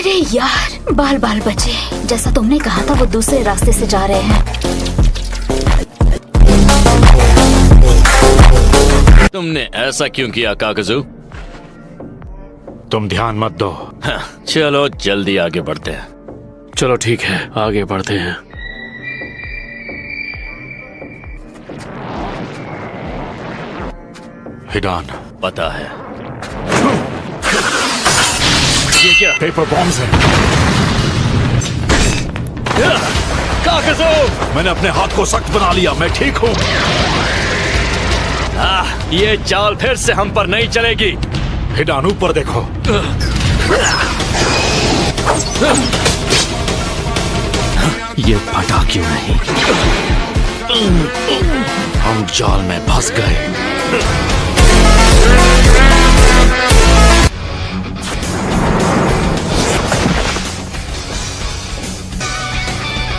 अरे यार, बाल बाल बचे। जैसा तुमने कहा था वो दूसरे रास्ते से जा रहे हैं। तुमने ऐसा क्यों किया काकजू? तुम ध्यान मत दो। हाँ, चलो जल्दी आगे बढ़ते हैं। चलो ठीक है, आगे बढ़ते हैं। हिडान, पता है। ये क्या? पेपर बॉम्ब्स हैं। काकजू! मैंने अपने हाथ को सख्त बना लिया। मैं ठीक हूँ। ये चाल फिर से हम पर नहीं चलेगी। हिडान, ऊपर देखो। ये फटा क्यों नहीं? हम जाल में फंस गए।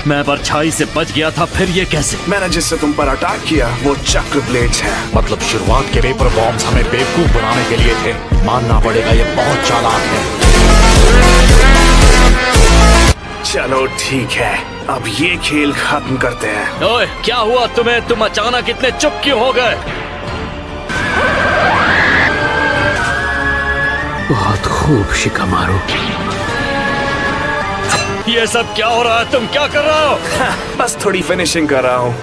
मैं परछाई से बच गया था, फिर ये कैसे? मैंने जिससे तुम पर अटैक किया वो चक्र ब्लेड्स है। मतलब शुरुआत के पेपर बॉम्ब्स हमें बेवकूफ बनाने के लिए थे। मानना पड़ेगा ये बहुत चालाक है। चलो ठीक है, अब ये खेल खत्म करते हैं। ओए, क्या हुआ तुम्हें? तुम अचानक इतने चुप क्यों हो गए? बहुत खूब शिकामारू। ये सब क्या हो रहा है? तुम क्या कर रहे हो? बस थोड़ी फिनिशिंग कर रहा हूँ।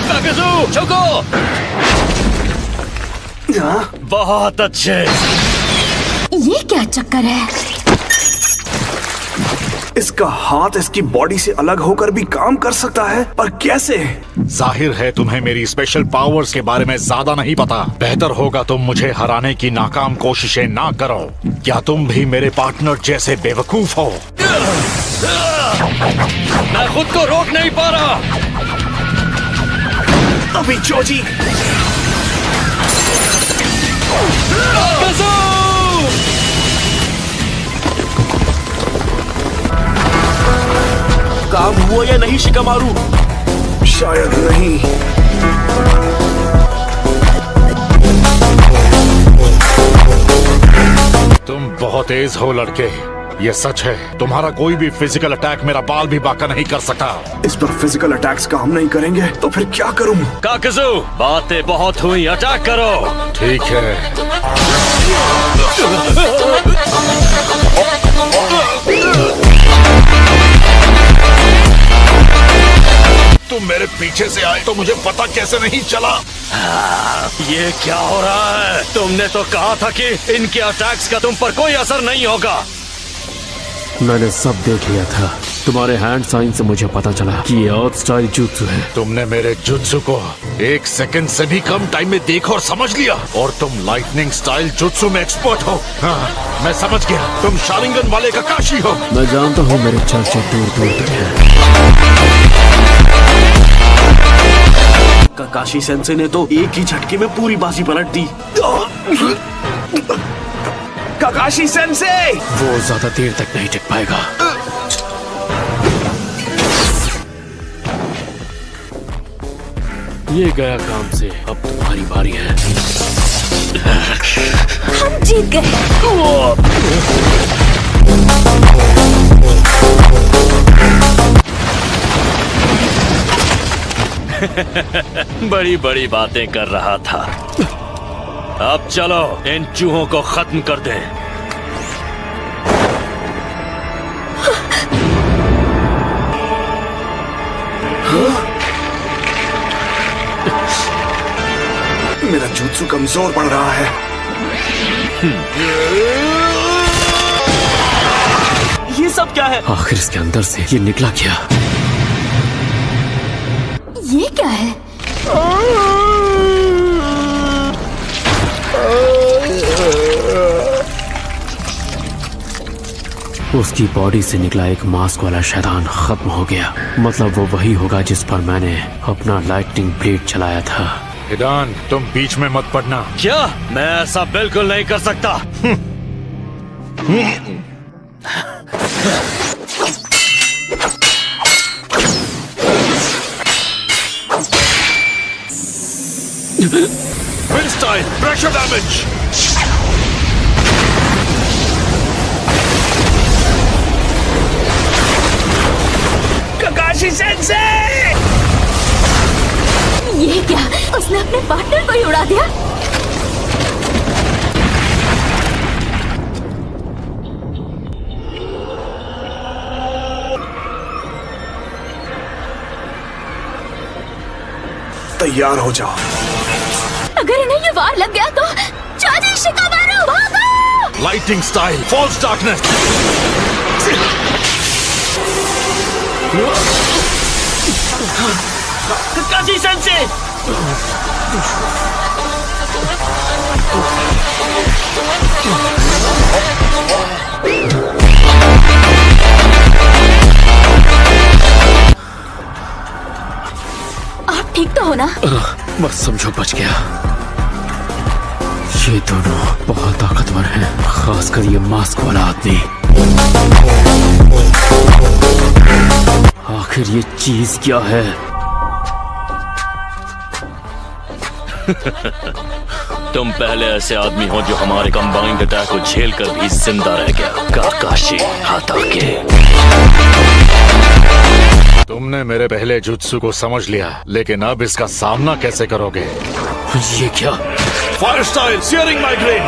काकजू, चुको! बहुत अच्छे। ये क्या चक्कर है? इसका हाथ इसकी बॉडी से अलग होकर भी काम कर सकता है, पर कैसे? जाहिर है तुम्हें मेरी स्पेशल पावर्स के बारे में ज्यादा नहीं पता। बेहतर होगा तुम मुझे हराने की नाकाम कोशिशें ना करो। क्या तुम भी मेरे पार्टनर जैसे बेवकूफ हो? मैं खुद को रोक नहीं पा रहा। अभी जोजी। काकजू! काम हुआ या नहीं शिकामारू? शायद नहीं। तुम बहुत तेज हो लड़के, ये सच है। तुम्हारा कोई भी फिजिकल अटैक मेरा बाल भी बाका नहीं कर सकता। इस पर फिजिकल अटैक्स काम नहीं करेंगे तो फिर क्या करूं? काकजू, बातें बहुत हुई, अटैक करो। ठीक है। तुम मेरे पीछे से आए तो मुझे पता कैसे नहीं चला? ये क्या हो रहा है? तुमने तो कहा था कि इनके अटैक्स का तुम पर कोई असर नहीं होगा। मैंने सब देख लिया था। तुम्हारे हैंड साइन से मुझे पता चला कि ये अर्थ स्टाइल जुत्सु है। तुमने मेरे जुत्सु को 1 सेकंड से भी कम टाइम में देखा और समझ लिया। और तुम लाइटनिंग स्टाइल जुत्सु में एक्सपर्ट हो। हाँ, मैं समझ गया। तुम शारिंगन वाले का काशी हो। मैं जानता हूँ मेरे चर्चे दूर दूर तक हैं। काकाशी सेंसे ने तो एक ही झटके में पूरी बाजी पलट दी। काकाशी सेंसे! वो ज्यादा देर तक नहीं टिक पाएगा। ये गया काम से, अब तुम्हारी बारी है। हम जीत गए। बड़ी बड़ी बातें कर रहा था। अब चलो इन चूहों को खत्म कर दें। मेरा जुत्सु कमजोर पड़ रहा है। ये सब क्या है? आखिर इसके अंदर से ये निकला क्या? ये क्या है? उसकी बॉडी से निकला एक मास्क वाला शैतान खत्म हो गया। मतलब वो वही होगा जिस पर मैंने अपना लाइटनिंग ब्लेड चलाया था। हिडान, तुम बीच में मत पड़ना। क्या? मैं ऐसा बिल्कुल नहीं कर सकता। Wind style pressure damage. Kakashi sensei! ये क्या, उसने अपने पार्टनर को ही उड़ा दिया। तैयार हो जाओ। अगर इन्हें ये वार लग गया तो चाची शिकामारू भागो। Lightning style falls darkness. Kakashi sensei! आप ठीक तो हो ना? बस समझो बच गया। ये दोनों बहुत ताकतवर हैं, खासकर ये मास्क वाला आदमी। आखिर ये चीज क्या है? तुम पहले ऐसे आदमी हो जो हमारे कंबाइंड अटैक को झेल कर भी जिंदा रह गया। काकाशी हाताके। तुमने मेरे पहले जुत्सु को समझ लिया, लेकिन अब इसका सामना कैसे करोगे? ये क्या? Fire style shearing migraine.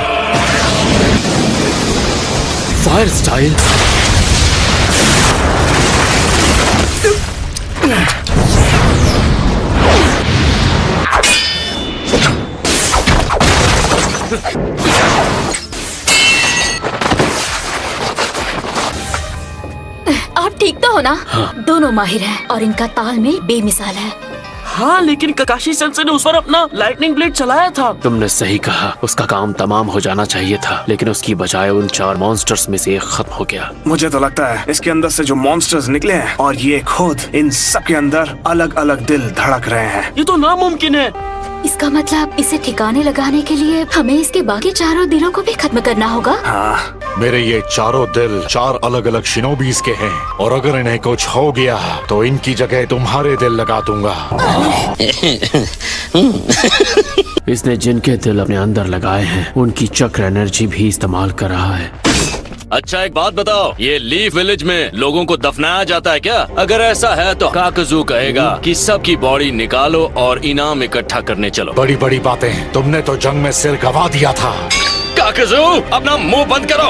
Fire style? आप ठीक तो हो ना? दोनों माहिर हैं और इनका तालमेल बेमिसाल है। हाँ, लेकिन ककाशी सेंसे ने उस पर अपना लाइटनिंग ब्लेड चलाया था। तुमने सही कहा, उसका काम तमाम हो जाना चाहिए था, लेकिन उसकी बजाय उन 4 मॉन्स्टर्स में से एक खत्म हो गया। मुझे तो लगता है इसके अंदर से जो मॉन्स्टर्स निकले हैं और ये खुद, इन सब के अंदर अलग अलग दिल धड़क रहे हैं। ये तो नामुमकिन है। इसका मतलब इसे ठिकाने लगाने के लिए हमें इसके बाकी चारों दिलों को भी खत्म करना होगा। हाँ, मेरे ये चारों दिल 4 अलग अलग शिनोबीज के हैं, और अगर इन्हें कुछ हो गया तो इनकी जगह तुम्हारे दिल लगा दूंगा। इसने जिनके दिल अपने अंदर लगाए हैं, उनकी चक्र एनर्जी भी इस्तेमाल कर रहा है। अच्छा एक बात बताओ, ये लीफ विलेज में लोगों को दफनाया जाता है क्या? अगर ऐसा है तो काकजू कहेगा कि सबकी बॉडी निकालो और इनाम इकट्ठा करने चलो। बड़ी बड़ी बातें, तुमने तो जंग में सिर गवा दिया था। काकजू अपना मुंह बंद करो।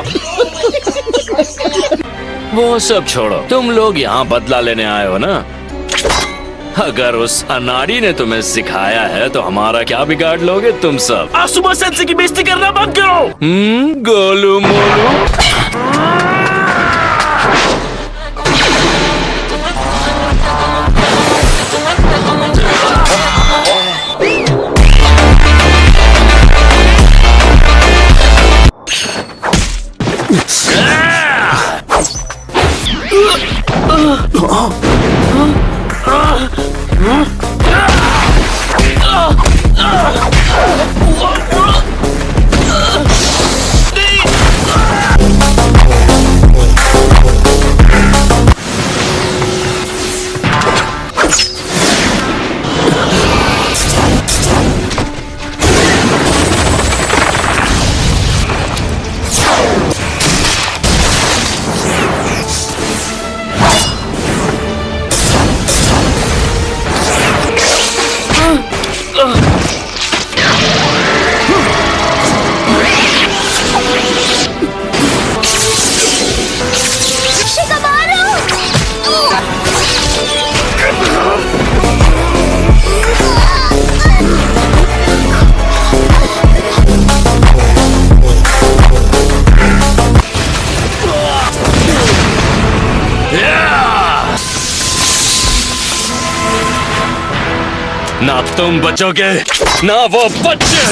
वो सब छोड़ो, तुम लोग यहाँ बदला लेने आए हो ना? अगर उस अनाड़ी ने तुम्हें सिखाया है तो हमारा क्या बिगाड़ लोगे तुम सब? आसुमा सेंसे की बेइज्जती करना बंद करो। गोलू मोलू। ना तुम बचोगे ना वो बच्चे।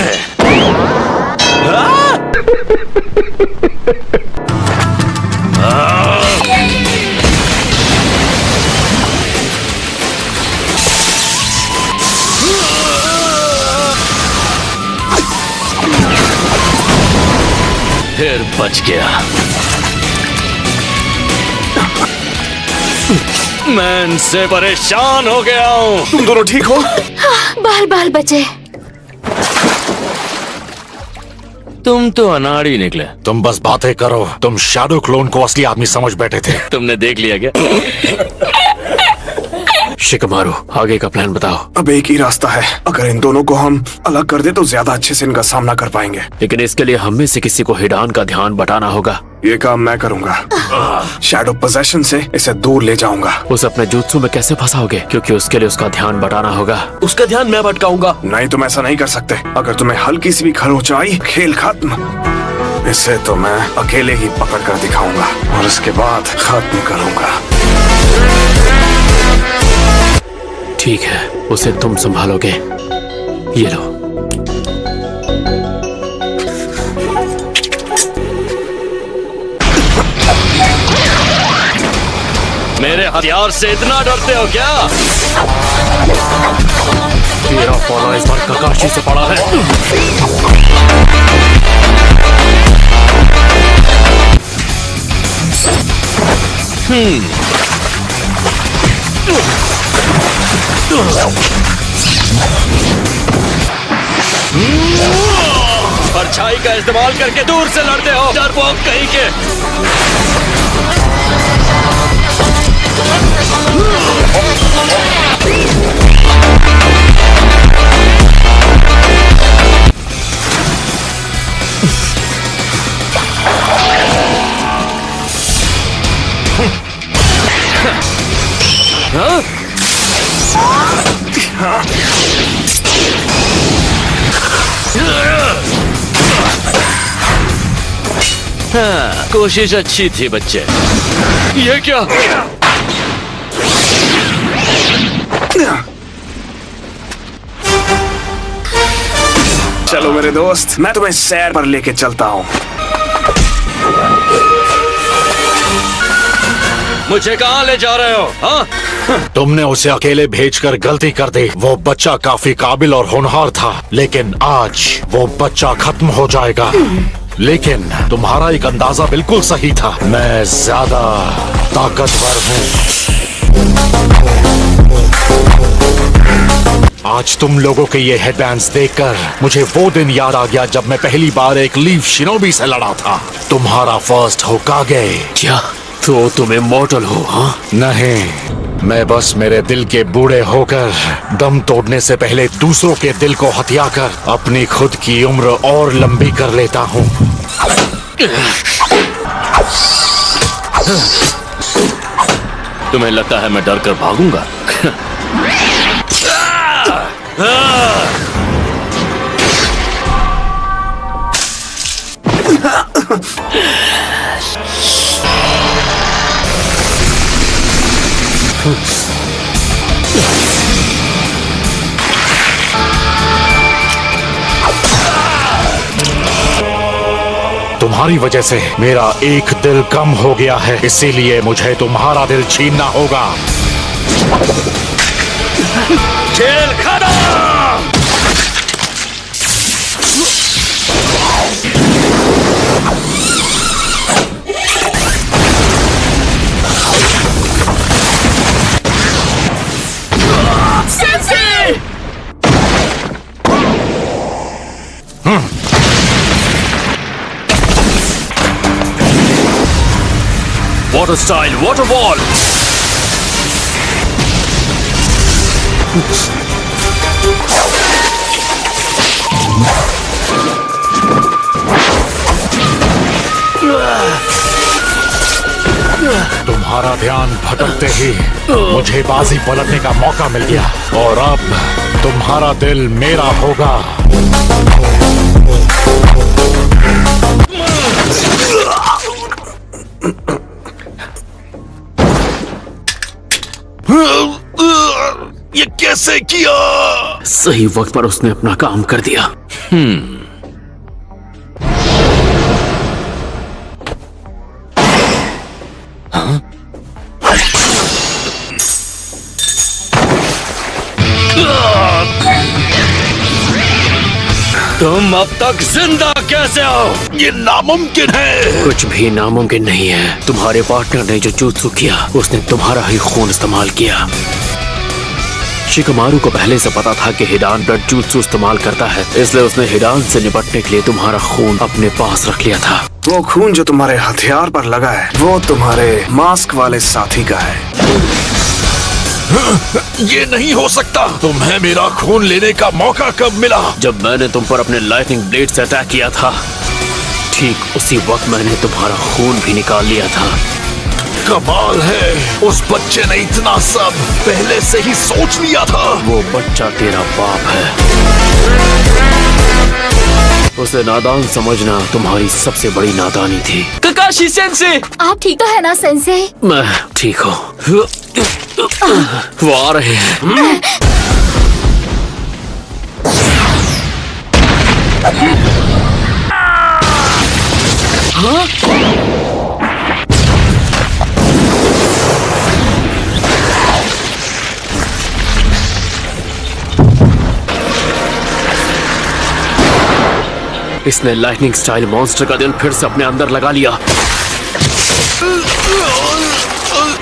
फिर बच गया। मैं इनसे परेशान हो गया हूँ। तुम दोनों ठीक हो? बाल बाल बचे। तुम तो अनाड़ी निकले। तुम बस बातें करो। तुम शैडो क्लोन को असली आदमी समझ बैठे थे। तुमने देख लिया क्या? शिकमारू, आगे का प्लान बताओ। अब एक ही रास्ता है। अगर इन दोनों को हम अलग कर दे तो ज्यादा अच्छे से इनका सामना कर पाएंगे। लेकिन इसके लिए हम में से किसी को हिडान का ध्यान बटाना होगा। ये काम मैं करूंगा। शैडो पोजेशन से इसे दूर ले जाऊंगा। उसे अपने जुत्सु में कैसे फंसाओगे? क्योंकि उसके लिए उसका ध्यान बटाना होगा। उसका ध्यान मैं भटकाऊंगा। नहीं, तुम ऐसा नहीं कर सकते। अगर तुम्हें हल्की सी भी खरोंच आई, खेल खत्म। इसे तो मैं अकेले ही पकड़ कर दिखाऊंगा और उसके बाद खत्म करूंगा। ठीक है, उसे तुम संभालोगे। ये लो। मेरे हथियार से इतना डरते हो क्या? तेरा पौधा इस बार ककाशी से पड़ा है। परछाई का इस्तेमाल करके दूर से लड़ते हो, डरपोक कहीं के। हाँ, कोशिश अच्छी थी बच्चे। ये क्या? चलो मेरे दोस्त, मैं तुम्हें सैर पर लेके चलता हूँ। मुझे कहाँ ले जा रहे हो? हाँ? तुमने उसे अकेले भेजकर गलती कर दी। वो बच्चा काफी काबिल और होनहार था, लेकिन आज वो बच्चा खत्म हो जाएगा। लेकिन तुम्हारा एक अंदाजा बिल्कुल सही था। मैं ज्यादा ताकतवर हूँ। आज तुम लोगों के ये हेडबैंड्स देखकर मुझे वो दिन याद आ गया जब मैं पहली बार एक लीफ शिनोबी से लड़ा था। तुम्हारा फर्स्ट होकागे। क्या? तो तुम इमॉर्टल हो? हाँ? नहीं, मैं बस मेरे दिल के बूढ़े होकर दम तोड़ने से पहले दूसरों के दिल को हथियाकर अपनी खुद की उम्र और लंबी कर लेता हूँ। तुम्हें लगता है मैं डर कर भागूंगा? तुम्हारी वजह से मेरा एक दिल कम हो गया है, इसीलिए मुझे तुम्हारा दिल छीनना होगा। खेल खत्म। Water style, water wall. तुम्हारा ध्यान भटकते ही मुझे बाजी पलटने का मौका मिल गया और अब तुम्हारा दिल मेरा होगा। ये कैसे किया? सही वक्त पर उसने अपना काम कर दिया। तुम अब तक जिंदा कैसे हो? ये नामुमकिन है। कुछ भी नामुमकिन नहीं है। तुम्हारे पार्टनर ने जो जुत्सु किया, उसने तुम्हारा ही खून इस्तेमाल किया। शिकमारू को पहले से पता था कि हिडान ब्लड जूत्सु इस्तेमाल करता है, इसलिए उसने हिडान से निपटने के लिए तुम्हारा खून अपने पास रख लिया था। वो खून जो तुम्हारे हथियार पर लगा है वो तुम्हारे मास्क वाले साथी का है। ये नहीं हो सकता। तुम्हें मेरा खून लेने का मौका कब मिला? जब मैंने तुम पर अपने लाइटनिंग ब्लेड से अटैक किया था, ठीक उसी वक्त मैंने तुम्हारा खून भी निकाल लिया था। कमाल है, उस बच्चे ने इतना सब पहले से ही सोच लिया था। वो बच्चा तेरा बाप है। उसे नादान समझना तुम्हारी सबसे बड़ी नादानी थी। ककाशी सेंसे, आप ठीक तो है ना सेंसे? मैं ठीक हूँ। वो आ रहे हैं। इसने लाइटनिंग स्टाइल मॉन्स्टर का दिल फिर से अपने अंदर लगा लिया।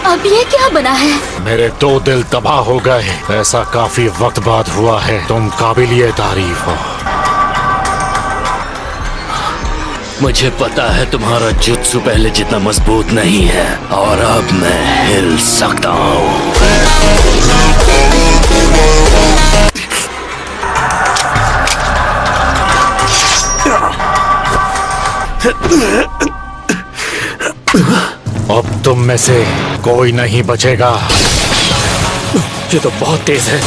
अब ये क्या बना है? मेरे 2 दिल तबाह हो गए। ऐसा काफी वक्त बाद हुआ है। तुम काबिलिए तारीफ हो। मुझे पता है तुम्हारा जुत्सु पहले जितना मजबूत नहीं है और अब मैं हिल सकता हूँ। अब तुम में से कोई नहीं बचेगा। ये तो बहुत तेज है।